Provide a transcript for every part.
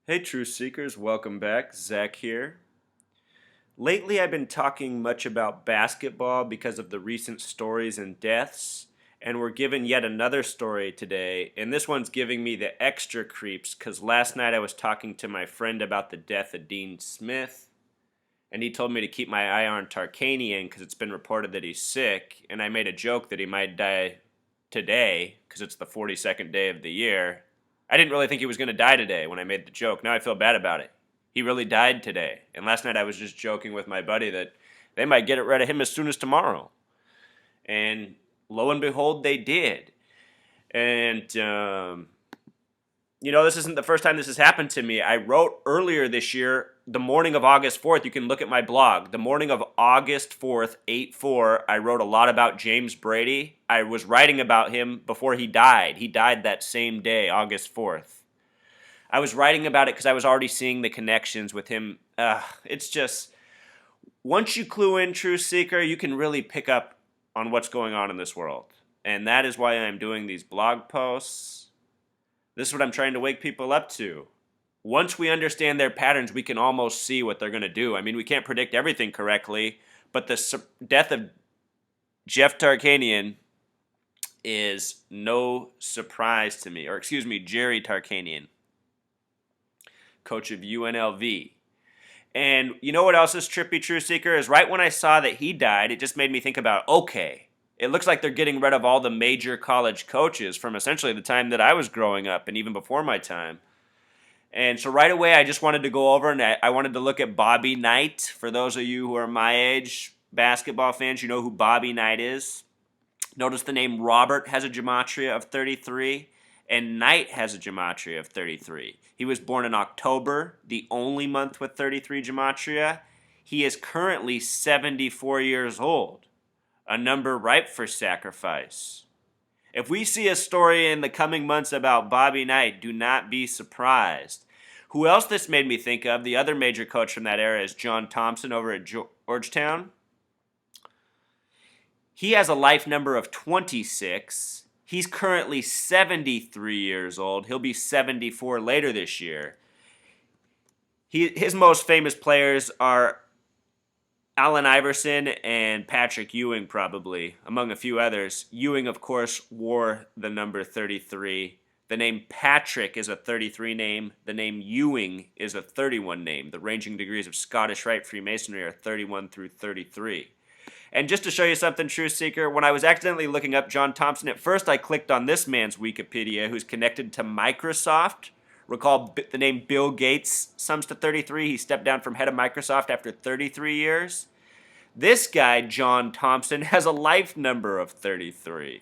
Hey, Truth Seekers, welcome back. Zach here. Lately, I've been talking much about basketball because of the recent stories and deaths, and we're given yet another story today, and this one's giving me the extra creeps because last night I was talking to my friend about the death of Dean Smith, and he told me to keep my eye on Tarkanian because it's been reported that he's sick, and I made a joke that he might die today because it's the 42nd day of the year. I didn't really think he was going to die today when I made the joke. Now I feel bad about it. He really died today. And last night I was just joking with my buddy that they might get rid of him as soon as tomorrow. And lo and behold, they did. And, this isn't the first time this has happened to me. I wrote earlier this year, the morning of August 4th, you can look at my blog. The morning of August 4th, 8/4, I wrote a lot about James Brady. I was writing about him before he died. He died that same day, August 4th. I was writing about it because I was already seeing the connections with him. It's just, once you clue in, Truth Seeker, you can really pick up on what's going on in this world. And that is why I'm doing these blog posts. This is what I'm trying to wake people up to. Once we understand their patterns, we can almost see what they're going to do. I mean, we can't predict everything correctly, but the death of Jeff Tarkanian is no surprise to me. Or excuse me, Jerry Tarkanian, coach of UNLV. And you know what else is trippy, True Seeker? Is right when I saw that he died, it just made me think about, okay, it looks like they're getting rid of all the major college coaches from essentially the time that I was growing up and even before my time. And so right away, I just wanted to go over and I wanted to look at Bobby Knight. For those of you who are my age, basketball fans, you know who Bobby Knight is. Notice the name Robert has a gematria of 33, and Knight has a gematria of 33. He was born in October, the only month with 33 gematria. He is currently 74 years old, a number ripe for sacrifice. If we see a story in the coming months about Bobby Knight, do not be surprised. Who else this made me think of, the other major coach from that era, is John Thompson over at Georgetown. He has a life number of 26. He's currently 73 years old. He'll be 74 later this year. His most famous players are Allen Iverson and Patrick Ewing, probably, among a few others. Ewing, of course, wore the number 33. The name Patrick is a 33 name. The name Ewing is a 31 name. The ranging degrees of Scottish Rite Freemasonry are 31 through 33. And just to show you something, Truth Seeker, when I was accidentally looking up John Thompson, at first I clicked on this man's Wikipedia, who's connected to Microsoft. Recall the name Bill Gates sums to 33. He stepped down from head of Microsoft after 33 years. This guy, John Thompson, has a life number of 33,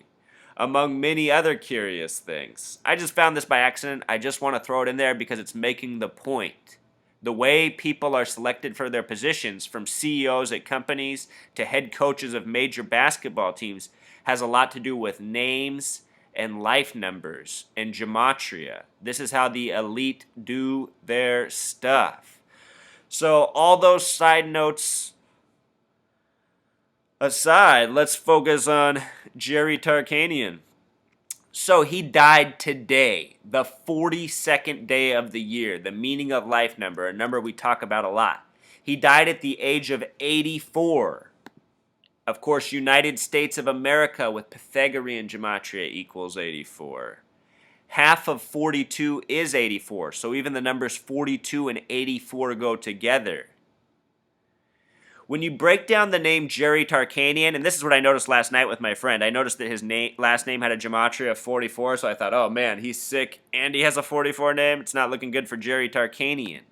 among many other curious things. I just found this by accident. I just want to throw it in there because it's making the point. The way people are selected for their positions, from CEOs at companies to head coaches of major basketball teams, has a lot to do with names and life numbers and gematria. This is how the elite do their stuff. So all those side notes aside, let's focus on Jerry Tarkanian. So he died today, the 42nd day of the year, the meaning of life number, a number we talk about a lot. He died at the age of 84. Of course, United States of America with Pythagorean gematria equals 84. Half of 42 is 84, so even the numbers 42 and 84 go together. When you break down the name Jerry Tarkanian, and this is what I noticed last night with my friend, I noticed that his last name had a gematria of 44, so I thought, oh man, he's sick and he has a 44 name. It's not looking good for Jerry Tarkanian.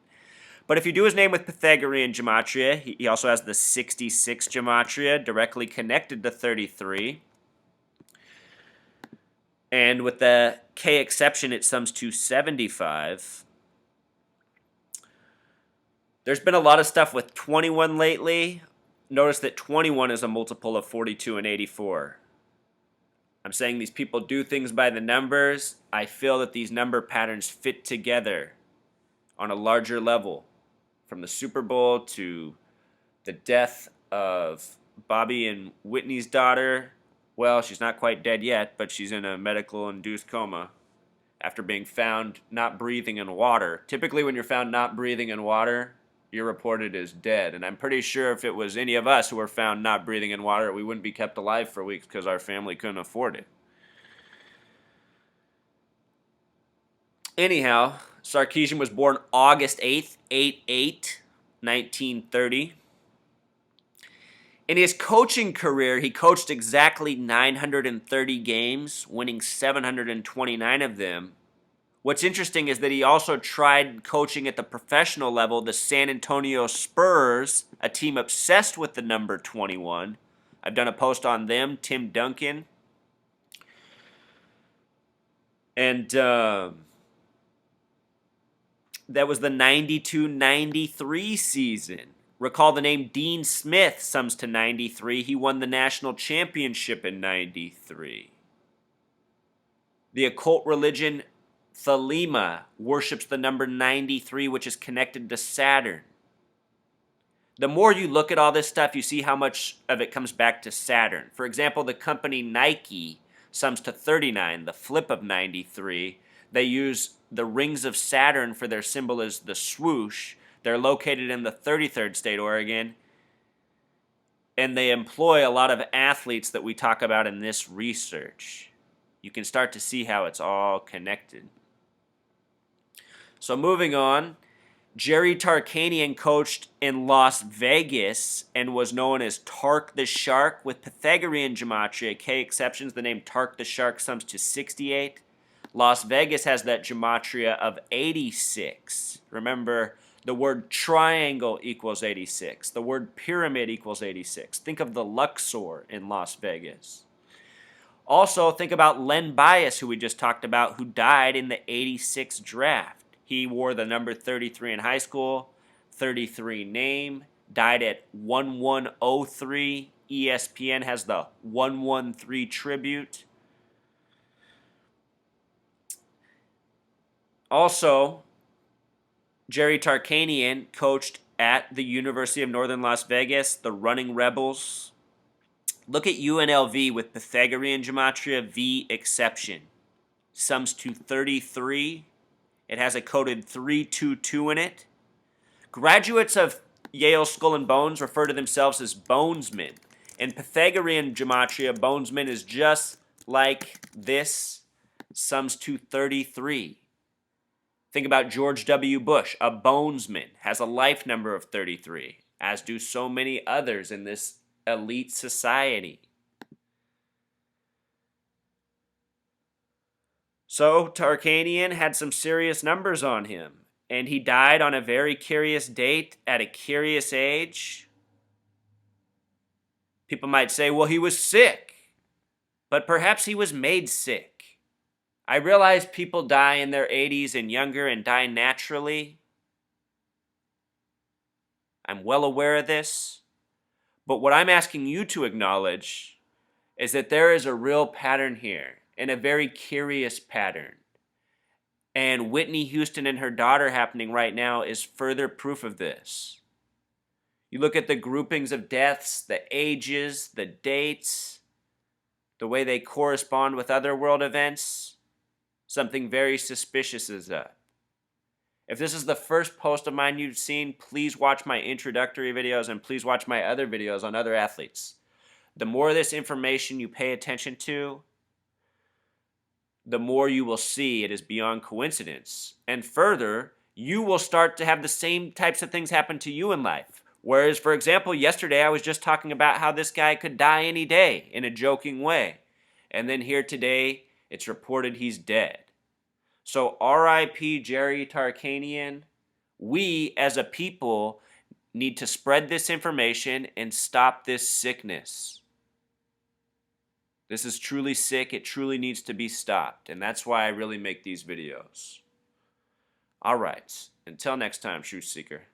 But if you do his name with Pythagorean gematria, he also has the 66 gematria directly connected to 33. And with the K exception, it sums to 75. There's been a lot of stuff with 21 lately. Notice that 21 is a multiple of 42 and 84. I'm saying these people do things by the numbers. I feel that these number patterns fit together on a larger level. From the Super Bowl to the death of Bobby and Whitney's daughter. Well, she's not quite dead yet, but she's in a medical-induced coma. after being found not breathing in water. Typically when you're found not breathing in water, you're reported as dead. And I'm pretty sure if it was any of us who were found not breathing in water, we wouldn't be kept alive for weeks because our family couldn't afford it. Anyhow, Sarkeesian was born August 8th, 8/8, 1930. In his coaching career, he coached exactly 930 games, winning 729 of them. What's interesting is that he also tried coaching at the professional level the San Antonio Spurs, a team obsessed with the number 21. I've done a post on them, Tim Duncan. And that was the 92-93 season. Recall the name Dean Smith sums to 93. He won the national championship in 93. The occult religion Thelema worships the number 93, which is connected to Saturn. The more you look at all this stuff, you see how much of it comes back to Saturn. For example, the company Nike sums to 39, the flip of 93. They use the rings of Saturn for their symbol as the swoosh. They're located in the 33rd state, Oregon. And they employ a lot of athletes that we talk about in this research. You can start to see how it's all connected. So moving on, Jerry Tarkanian coached in Las Vegas and was known as Tark the Shark. With Pythagorean gematria, K exceptions, the name Tark the Shark sums to 68. Las Vegas has that gematria of 86. Remember, the word triangle equals 86. The word pyramid equals 86. Think of the Luxor in Las Vegas. Also, think about Len Bias, who we just talked about, who died in the 86 draft. He wore the number 33 in high school, 33 name, died at 1103. ESPN has the 113 tribute. Also, Jerry Tarkanian coached at the University of Northern Las Vegas, the Running Rebels. Look at UNLV with Pythagorean gematria, V exception. Sums to 33. It has a coded 322 in it. Graduates of Yale Skull and Bones refer to themselves as bonesmen. In Pythagorean gematria, bonesman is just like this, sums to 33. Think about George W. Bush, a bonesman, has a life number of 33, as do so many others in this elite society. So Tarkanian had some serious numbers on him, and he died on a very curious date at a curious age. People might say, well, he was sick, but perhaps he was made sick. I realize people die in their 80s and younger and die naturally. I'm well aware of this, but what I'm asking you to acknowledge is that there is a real pattern here, and a very curious pattern. And Whitney Houston and her daughter happening right now is further proof of this. You look at the groupings of deaths, the ages, the dates, the way they correspond with other world events, something very suspicious is up. If this is the first post of mine you've seen, please watch my introductory videos and please watch my other videos on other athletes. The more of this information you pay attention to, the more you will see it is beyond coincidence. And further, you will start to have the same types of things happen to you in life. Whereas, for example, yesterday I was just talking about how this guy could die any day in a joking way. And then here today, it's reported he's dead. So R.I.P. Jerry Tarkanian. We, as a people, need to spread this information and stop this sickness. This is truly sick. It truly needs to be stopped. And that's why I really make these videos. All right. Until next time, Truth Seeker.